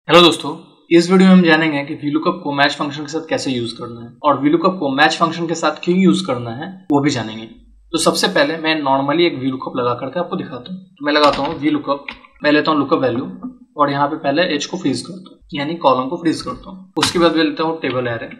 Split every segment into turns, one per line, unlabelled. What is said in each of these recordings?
Hello दोस्तों, इस video में हम जानेंगे कि VLOOKUP को मैच फंक्शन के साथ कैसे यूज करना है और VLOOKUP को मैच फंक्शन के साथ क्यों यूज करना है वो भी जानेंगे। तो सबसे पहले मैं नॉर्मली एक VLOOKUP लगा करके आपको दिखाता हूँ। तो मैं लगाता हूँ VLOOKUP, मैं लेता हूँ लुकअप वैल्यू और यहाँ पे पहले एज को फ्रीज करता हूँ, यानी कॉलम को फ्रीज करता हूँ। उसके बाद मैं लेता हूँ टेबल एरे,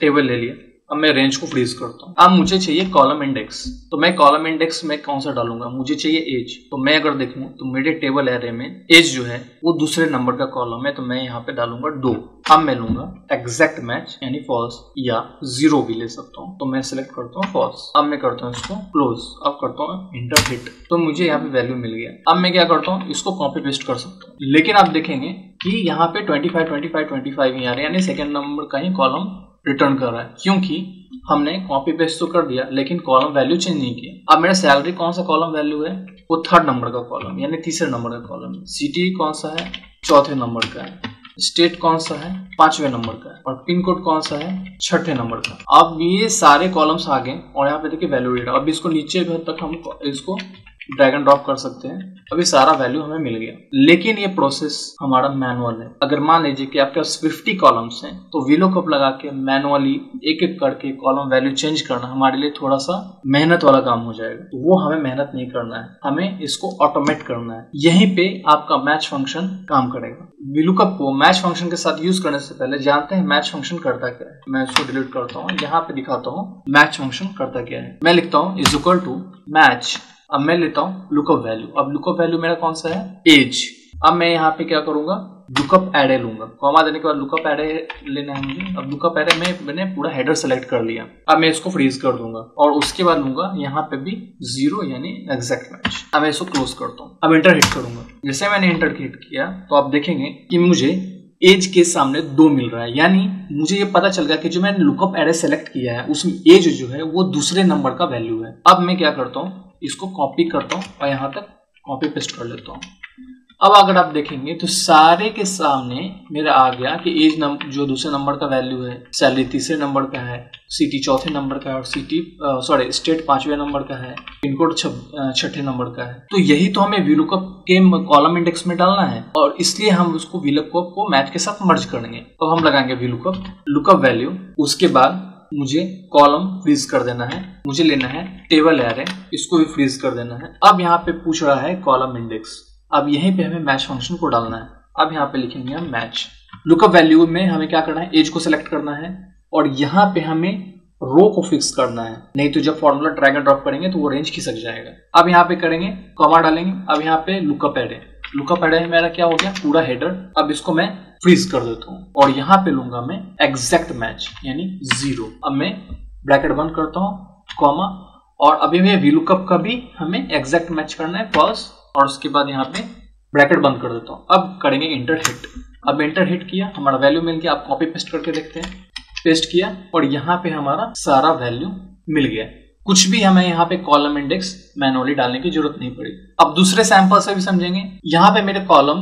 टेबल ले लिया। अब मैं रेंज को फ्रीज करता हूँ। अब मुझे चाहिए कॉलम इंडेक्स, तो मैं कॉलम इंडेक्स में कौन सा डालूंगा, मुझे चाहिए एज। तो मैं अगर देखूं तो मेरे टेबल एरे में एज जो है वो दूसरे नंबर का कॉलम है, तो मैं यहाँ पे डालूंगा 2। अब मैं लूंगा एग्जैक्ट मैच यानी फॉल्स या 0 भी ले सकता हूँ, तो मैं सिलेक्ट करता हूँ फॉल्स। अब मैं करता हूँ इसको क्लोज, अब करता हूँ इंटर हिट, तो मुझे यहाँ पे वैल्यू मिल गया। अब मैं क्या करता हूँ, इसको कॉपी पेस्ट कर सकता हूँ, लेकिन आप देखेंगे कि यहाँ पे 25 ही आ रहे हैं, यानी सेकेंड नंबर का ही कॉलम रिटर्न कर रहा है, क्योंकि हमने कॉपी पेस्ट तो कर दिया लेकिन कॉलम वैल्यू चेंज नहीं किया। अब मेरा सैलरी कौन सा कॉलम वैल्यू है, वो थर्ड नंबर का कॉलम यानी तीसरे नंबर का कॉलम है। सिटी कौन सा है, चौथे नंबर का है। स्टेट कौन सा है, 5वें नंबर का है। और पिन कोड कौन सा है, 6ठे नंबर का। अब ये सारे कॉलम्स आ गए और यहाँ पे देखिए वैल्यू डेटा। अब इसको नीचे तक हम इसको ड्रैग एंड ड्रॉप कर सकते हैं। अभी सारा वैल्यू हमें मिल गया, लेकिन ये प्रोसेस हमारा मैनुअल है। अगर मान लीजिए कि आपके पास 50 कॉलम्स हैं, तो VLOOKUP लगा के मैनुअली एक एक करके कॉलम वैल्यू चेंज करना हमारे लिए थोड़ा सा मेहनत वाला काम हो जाएगा। तो वो हमें मेहनत नहीं करना है, हमें इसको ऑटोमेट करना है। यहीं पे आपका मैच फंक्शन काम करेगा। VLOOKUP को मैच फंक्शन के साथ यूज करने से पहले जानते हैं मैच फंक्शन करता क्या है। मैं इसको डिलीट करता हूँ, यहाँ पे दिखाता हूँ मैच फंक्शन करता क्या है। मैं लिखता हूँ इज इक्वल टू मैच। अब मैं लेता हूँ लुकअप वैल्यू। अब लुकअप वैल्यू मेरा कौन सा है, एज। अब मैं यहाँ पे क्या करूंगा, लुकअप एरे लूंगा। कॉमा देने के बाद लुकअप एरे लेना है मुझे। अब लुकअप एरे में मैंने पूरा हेडर सेलेक्ट कर लिया। अब मैं इसको फ्रीज कर दूंगा और उसके बाद लूंगा यहाँ पे भी 0 यानी एग्जैक्ट मैच। अब मैं इसको क्लोज करता हूँ। अब इंटर हिट करूंगा। जैसे मैंने इंटर हिट किया तो आप देखेंगे कि मुझे एज के सामने 2 मिल रहा है, यानी मुझे ये पता चल गया कि जो मैंने लुकअप एरे सेलेक्ट किया है उसमें एज जो है वो दूसरे नंबर का वैल्यू है। अब मैं क्या करता हूँ, इसको कॉपी करता हूँ और यहाँ तक कॉपी पेस्ट कर लेता हूँ। अब अगर आप देखेंगे तो सारे के सामने मेरा आ गया कि एज जो दूसरे नंबर का वैल्यू है, सैलरी तीसरे नंबर का है, सिटी चौथे नंबर का है और स्टेट 5वें नंबर का है, पिन कोड 6ठे नंबर का है। तो यही तो हमें VLOOKUP के कॉलम इंडेक्स में डालना है और इसलिए हम उसको VLOOKUP को मैच के साथ मर्ज करेंगे। तो हम लगाएंगे VLOOKUP लुकअप वैल्यू, उसके बाद मुझे कॉलम फ्रीज कर देना है, मुझे लेना है टेबल एरे, इसको भी फ्रीज कर देना है। अब यहाँ पे पूछ रहा है कॉलम इंडेक्स। अब यहीं पे हमें मैच फंक्शन को डालना है। अब यहाँ पे लिखेंगे हम मैच। लुकअप वैल्यू में हमें क्या करना है, एज को सिलेक्ट करना है और यहाँ पे हमें रो को फिक्स करना है, नहीं तो जब फॉर्मूला ड्रैग एंड ड्रॉप करेंगे तो वो रेंज खिसक जाएगा। अब यहाँ पे करेंगे कॉमा डालेंगे। अब यहाँ पे लुकअप एरे, लुकअप एरे मेरा क्या हो गया, पूरा हेडर। अब इसको मैं फ्रीज कर देता हूँ और यहाँ पे लूंगा मैं एग्जैक्ट मैच यानी 0। अब मैं ब्रैकेट बंद करता हूँ, कॉमा, और अभी मैं VLOOKUP का भी हमें एग्जैक्ट मैच करना है फॉल्स, और उसके बाद यहाँ पे ब्रैकेट बंद कर देता हूँ। अब करेंगे इंटर हिट। अब इंटर हिट किया, हमारा वैल्यू मिल गया। आप कॉपी पेस्ट करके देखते हैं, पेस्ट किया और यहाँ पे हमारा सारा वैल्यू मिल गया। कुछ भी हमें यहाँ पे कॉलम इंडेक्स मैनुअली डालने की जरूरत नहीं पड़ी। अब दूसरे सैंपल से भी समझेंगे। यहाँ पे मेरे कॉलम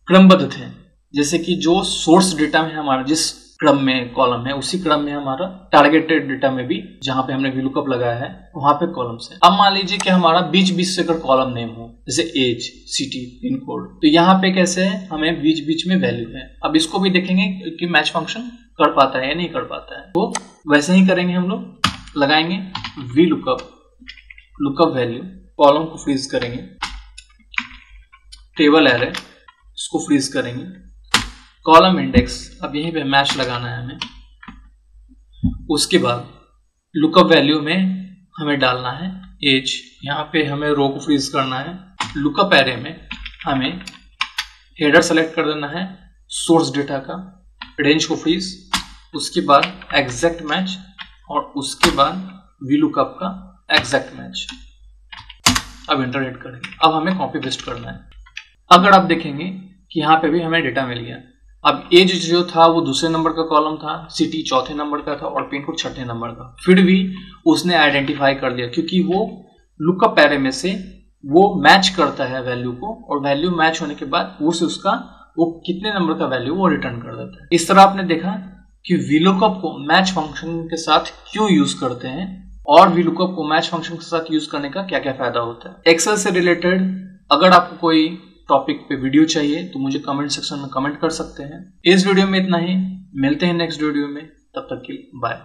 क्रमबद्ध थे, जैसे कि जो सोर्स डेटा में हमारा जिस क्रम में कॉलम है उसी क्रम में हमारा टारगेटेड डेटा में भी जहां पे हमने VLOOKUP लगाया है वहां पे कॉलम्स है। अब मान लीजिए कि हमारा बीच बीच से अगर कॉलम नेम हो, जैसे एज, सिटी, पिन कोड, तो यहाँ पे कैसे है, हमें बीच बीच में वैल्यू है। अब इसको भी देखेंगे कि मैच फंक्शन कर पाता है या नहीं कर पाता है। तो वैसे ही करेंगे हम लोग, लगाएंगे VLOOKUP लुकअप वैल्यू, कॉलम को फ्रीज करेंगे, टेबल एरे इसको फ्रीज करेंगे, कॉलम इंडेक्स, अब यहीं पे मैच लगाना है हमें। उसके बाद लुकअप वैल्यू में हमें डालना है एज, यहाँ पे हमें रो को फ्रीज करना है। लुकअप एरे में हमें हेडर सेलेक्ट कर देना है सोर्स डेटा का, रेंज को फ्रीज, उसके बाद एग्जैक्ट मैच और उसके बाद VLOOKUP का एग्जैक्ट मैच। अब इंटर हिट करेंगे। अब हमें कॉपी पेस्ट करना है। अगर आप देखेंगे कि यहाँ पे भी हमें डेटा मिल गया। अब एज जो था वो दूसरे नंबर का कॉलम था, सिटी चौथे नंबर का था और पिन कोड 6ठे नंबर का। फिर भी उसने आइडेंटिफाई कर लिया क्योंकि वो लुकअप एरे में से वो मैच करता है वैल्यू को, और वैल्यू मैच होने के बाद वो कितने नंबर का वैल्यू वो रिटर्न कर देता है। इस तरह आपने देखा कि VLOOKUP को मैच फंक्शन के साथ क्यों यूज करते हैं और VLOOKUP को मैच फंक्शन के साथ यूज करने का क्या क्या फायदा होता है। एक्सेल से रिलेटेड अगर आपको कोई टॉपिक पे वीडियो चाहिए तो मुझे कमेंट सेक्शन में कमेंट कर सकते हैं। इस वीडियो में इतना ही, मिलते हैं नेक्स्ट वीडियो में, तब तक के लिए बाय।